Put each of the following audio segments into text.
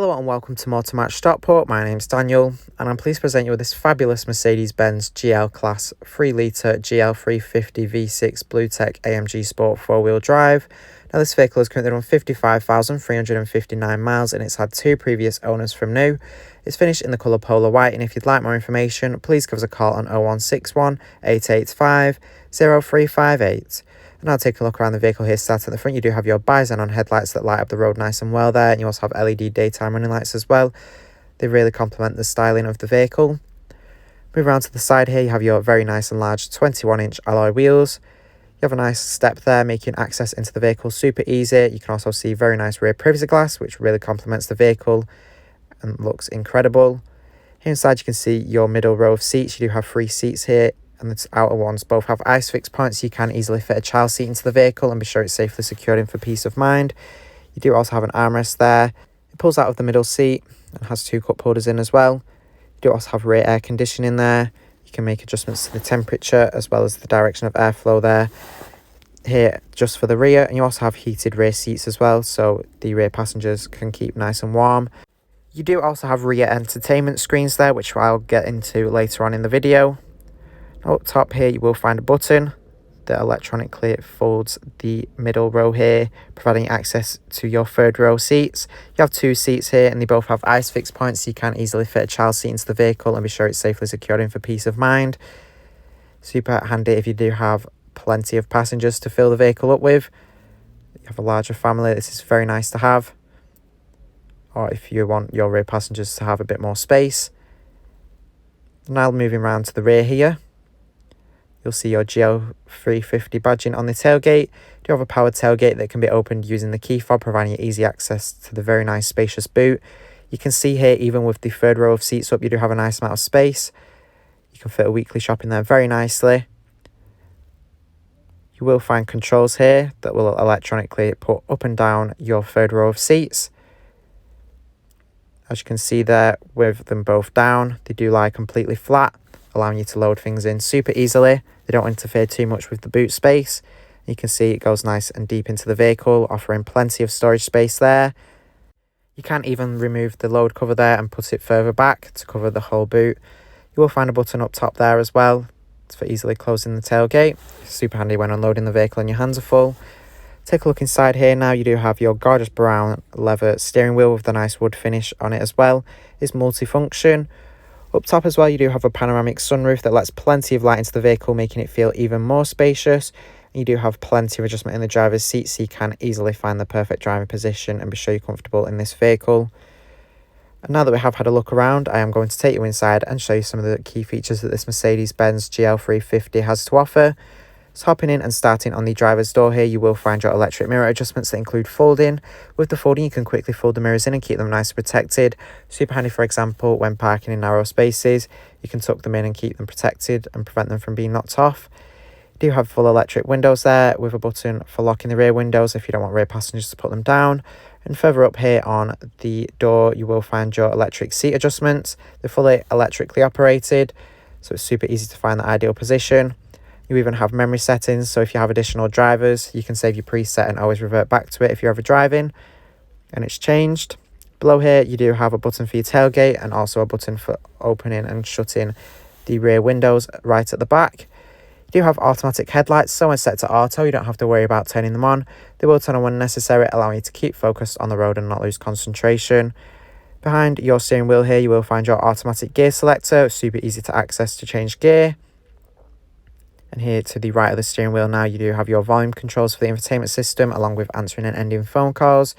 Hello and welcome to Motor Match Stockport. My name's Daniel and I'm pleased to present you with this fabulous Mercedes-Benz GL Class 3-litre GL350 V6 BlueTEC AMG Sport 4-wheel drive. Now this vehicle has currently run 55,359 miles and it's had two previous owners from new. It's finished in the colour polar white, and if you'd like more information, please give us a call on 0161 885 0358. And I'll take a look around the vehicle here. Starting at the front, you do have your bi-xenon headlights that light up the road nice and well there, and you also have LED daytime running lights as well. They really complement the styling of the vehicle. Move around to the side here, you have your very nice and large 21-inch alloy wheels. You have a nice step there, making access into the vehicle super easy. You can also see very nice rear privacy glass, which really complements the vehicle and looks incredible. Here inside you can see your middle row of seats. You do have 3 seats here, and the outer ones both have ISOFIX points, so you can easily fit a child seat into the vehicle and be sure it's safely secured in for peace of mind. You do also have an armrest there. It pulls out of the middle seat and has 2 cup holders in as well. You do also have rear air conditioning there. You can make adjustments to the temperature as well as the direction of airflow there. Here just for the rear, and you also have heated rear seats as well, so the rear passengers can keep nice and warm. You do also have rear entertainment screens there, which I'll get into later on in the video. Up top here you will find a button that electronically folds the middle row here, providing access to your third row seats. You have 2 seats here and they both have ISOFIX points, so you can easily fit a child seat into the vehicle and be sure it's safely secured in for peace of mind. Super handy if you do have plenty of passengers to fill the vehicle up with. You have a larger family, this is very nice to have. Or if you want your rear passengers to have a bit more space. Now moving around to the rear here, you'll see your GL350 badging on the tailgate. You do have a powered tailgate that can be opened using the key fob, providing you easy access to the very nice spacious boot. You can see here, even with the third row of seats up, you do have a nice amount of space. You can fit a weekly shop in there very nicely. You will find controls here that will electronically put up and down your third row of seats. As you can see there, with them both down, they do lie completely flat, allowing you to load things in super easily. They don't interfere too much with the boot space. You can see it goes nice and deep into the vehicle, offering plenty of storage space there. You can even remove the load cover there and put it further back to cover the whole boot. You will find a button up top there as well for easily closing the tailgate. Super handy when unloading the vehicle and your hands are full. Take a look inside here now. You do have your gorgeous brown leather steering wheel with the nice wood finish on it as well. It's multifunction. Up top as well, you do have a panoramic sunroof that lets plenty of light into the vehicle, making it feel even more spacious. You do have plenty of adjustment in the driver's seat, so you can easily find the perfect driving position and be sure you're comfortable in this vehicle. And now that we have had a look around, I am going to take you inside and show you some of the key features that this Mercedes-Benz GL350 has to offer. So hopping in and starting on the driver's door here, you will find your electric mirror adjustments that include folding. With the folding, you can quickly fold the mirrors in and keep them nice and protected. Super handy, for example, when parking in narrow spaces. You can tuck them in and keep them protected and prevent them from being knocked off. You do have full electric windows there with a button for locking the rear windows if you don't want rear passengers to put them down. And further up here on the door, you will find your electric seat adjustments. They're fully electrically operated, so it's super easy to find the ideal position. You even have memory settings, so if you have additional drivers, you can save your preset and always revert back to it if you're ever driving. And it's changed. Below here, you do have a button for your tailgate and also a button for opening and shutting the rear windows right at the back. You do have automatic headlights, so when set to auto, you don't have to worry about turning them on. They will turn on when necessary, allowing you to keep focused on the road and not lose concentration. Behind your steering wheel here, you will find your automatic gear selector. It's super easy to access to change gear. And here to the right of the steering wheel now, you do have your volume controls for the infotainment system, along with answering and ending phone calls.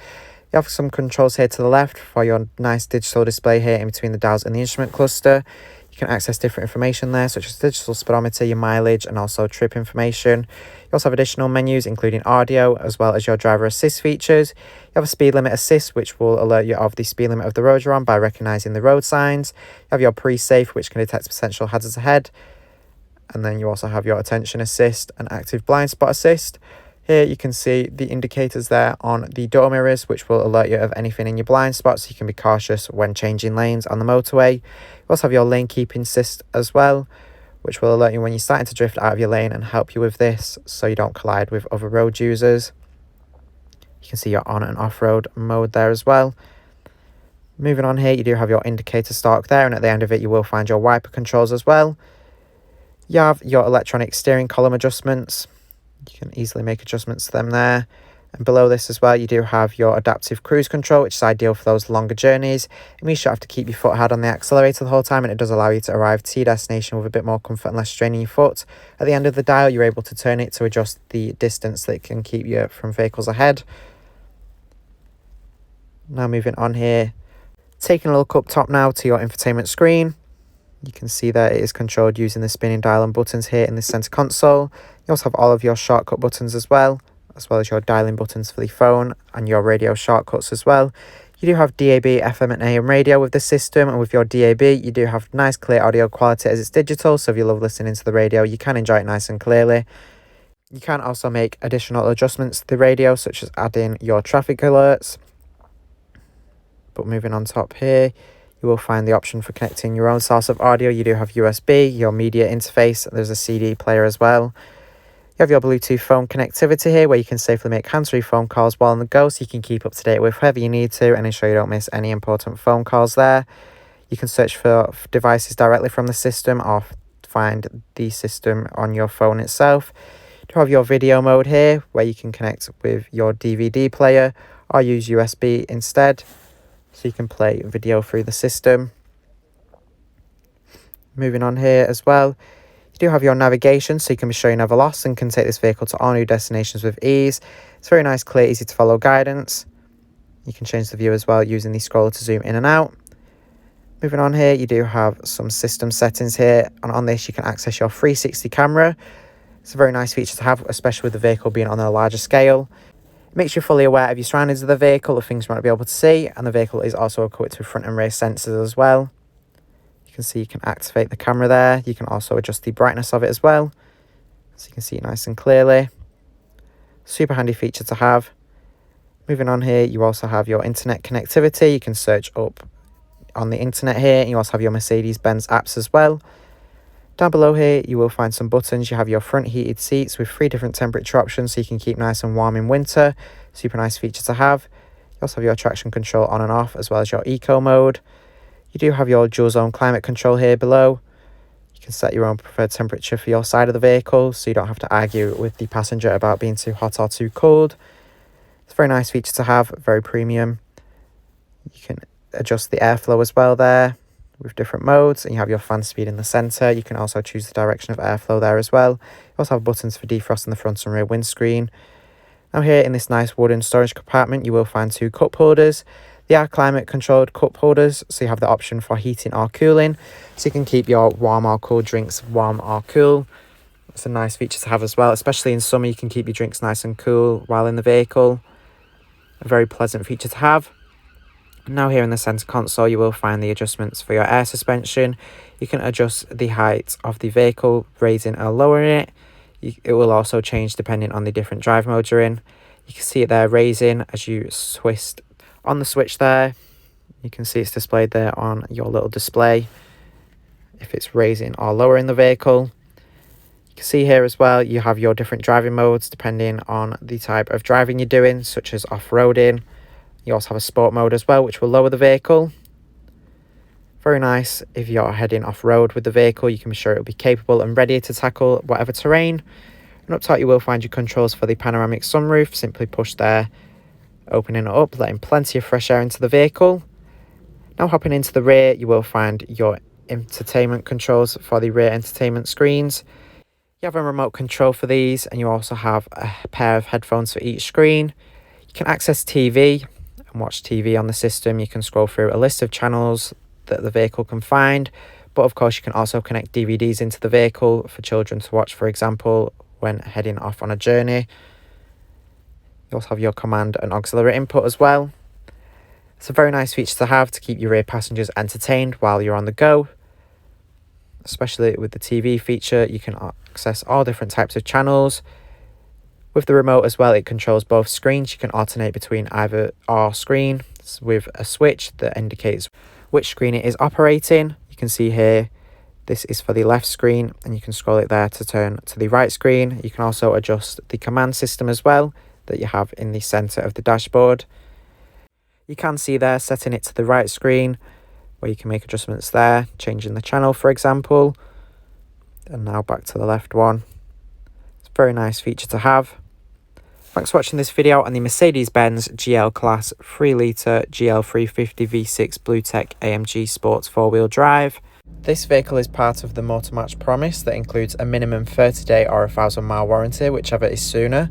You have some controls here to the left for your nice digital display here in between the dials and the instrument cluster. You can access different information there, such as digital speedometer, your mileage, and also trip information. You also have additional menus, including audio, as well as your driver assist features. You have a speed limit assist, which will alert you of the speed limit of the road you're on by recognising the road signs. You have your pre-safe, which can detect potential hazards ahead. And then you also have your attention assist and active blind spot assist. Here you can see the indicators there on the door mirrors, which will alert you of anything in your blind spot, so you can be cautious when changing lanes on the motorway. You also have your lane keeping assist as well, which will alert you when you're starting to drift out of your lane and help you with this so you don't collide with other road users. You can see your on and off road mode there as well. Moving on here, you do have your indicator stalk there, and at the end of it you will find your wiper controls as well. You have your electronic steering column adjustments. You can easily make adjustments to them there. And below this as well, you do have your adaptive cruise control, which is ideal for those longer journeys. It means you don't have to keep your foot hard on the accelerator the whole time, and it does allow you to arrive to your destination with a bit more comfort and less strain in your foot. At the end of the dial, you're able to turn it to adjust the distance that can keep you from vehicles ahead. Now moving on here, taking a look up top now to your infotainment screen. You can see that it is controlled using the spinning dial and buttons here in the center console. You also have all of your shortcut buttons as well as your dialing buttons for the phone and your radio shortcuts as well. You do have DAB, FM and AM radio with the system, and with your DAB you do have nice clear audio quality as it's digital, so if you love listening to the radio you can enjoy it nice and clearly. You can also make additional adjustments to the radio, such as adding your traffic alerts. But moving on top here, you will find the option for connecting your own source of audio. You do have USB, your media interface, there's a CD player as well. You have your Bluetooth phone connectivity here, where you can safely make hands-free phone calls while on the go, so you can keep up to date with whoever you need to and ensure you don't miss any important phone calls there. You can search for devices directly from the system or find the system on your phone itself. You have your video mode here, where you can connect with your DVD player or use USB instead, so you can play video through the system. Moving on here as well, you do have your navigation, so you can be sure you're never lost and can take this vehicle to all new destinations with ease. It's very nice, clear, easy to follow guidance. You can change the view as well using the scroller to zoom in and out. Moving on here, you do have some system settings here, and on this you can access your 360 camera. It's a very nice feature to have, especially with the vehicle being on a larger scale. It makes you fully aware of your surroundings of the vehicle, the things you might be able to see, and the vehicle is also equipped with front and rear sensors as well. You can see you can activate the camera there. You can also adjust the brightness of it as well, so you can see it nice and clearly. Super handy feature to have. Moving on here, you also have your internet connectivity. You can search up on the internet here, and you also have your Mercedes-Benz apps as well. Down below here, you will find some buttons. You have your front heated seats with 3 different temperature options, so you can keep nice and warm in winter. Super nice feature to have. You also have your traction control on and off, as well as your eco mode. You do have your dual zone climate control here below. You can set your own preferred temperature for your side of the vehicle, so you don't have to argue with the passenger about being too hot or too cold. It's a very nice feature to have, very premium. You can adjust the airflow as well there with different modes, and you have your fan speed in the center. You can also choose the direction of airflow there as well. You also have buttons for defrosting the front and rear windscreen. Now here in this nice wooden storage compartment, you will find 2 cup holders. They are climate controlled cup holders, so you have the option for heating or cooling, so you can keep your warm or cool drinks warm or cool. It's a nice feature to have as well, especially in summer. You can keep your drinks nice and cool while in the vehicle. A very pleasant feature to have. Now here in the center console, you will find the adjustments for your air suspension. You can adjust the height of the vehicle, raising or lowering it. It will also change depending on the different drive modes you're in. You can see it there raising as you twist on the switch there. You can see it's displayed there on your little display if it's raising or lowering the vehicle. You can see here as well, you have your different driving modes depending on the type of driving you're doing, such as off-roading. You also have a sport mode as well, which will lower the vehicle. Very nice if you're heading off-road with the vehicle. You can be sure it will be capable and ready to tackle whatever terrain. And up top you will find your controls for the panoramic sunroof. Simply push there, opening it up, letting plenty of fresh air into the vehicle. Now hopping into the rear, you will find your entertainment controls for the rear entertainment screens. You have a remote control for these, and you also have a pair of headphones for each screen. You can access TV and watch TV on the system. You can scroll through a list of channels that the vehicle can find, but of course you can also connect DVDs into the vehicle for children to watch, for example, when heading off on a journey. You also have your command and auxiliary input as well. It's a very nice feature to have to keep your rear passengers entertained while you're on the go. Especially with the TV feature, you can access all different types of channels. With the remote as well, it controls both screens. You can alternate between either or screen with a switch that indicates which screen it is operating. You can see here, this is for the left screen, and you can scroll it there to turn to the right screen. You can also adjust the command system as well that you have in the center of the dashboard. You can see there setting it to the right screen where you can make adjustments there, changing the channel for example. And now back to the left one. It's a very nice feature to have. Thanks for watching this video on the Mercedes-Benz GL Class 3-litre GL350 V6 BlueTEC AMG Sports 4-wheel drive. This vehicle is part of the Motor Match promise that includes a minimum 30-day or 1,000-mile warranty, whichever is sooner.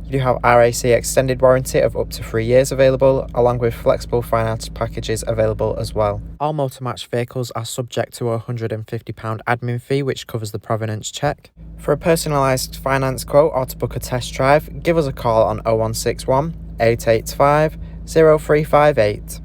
You do have RAC extended warranty of up to 3 years available, along with flexible finance packages available as well. All Motor Match vehicles are subject to a £150 admin fee, which covers the provenance check. For a personalised finance quote or to book a test drive, give us a call on 0161 885 0358.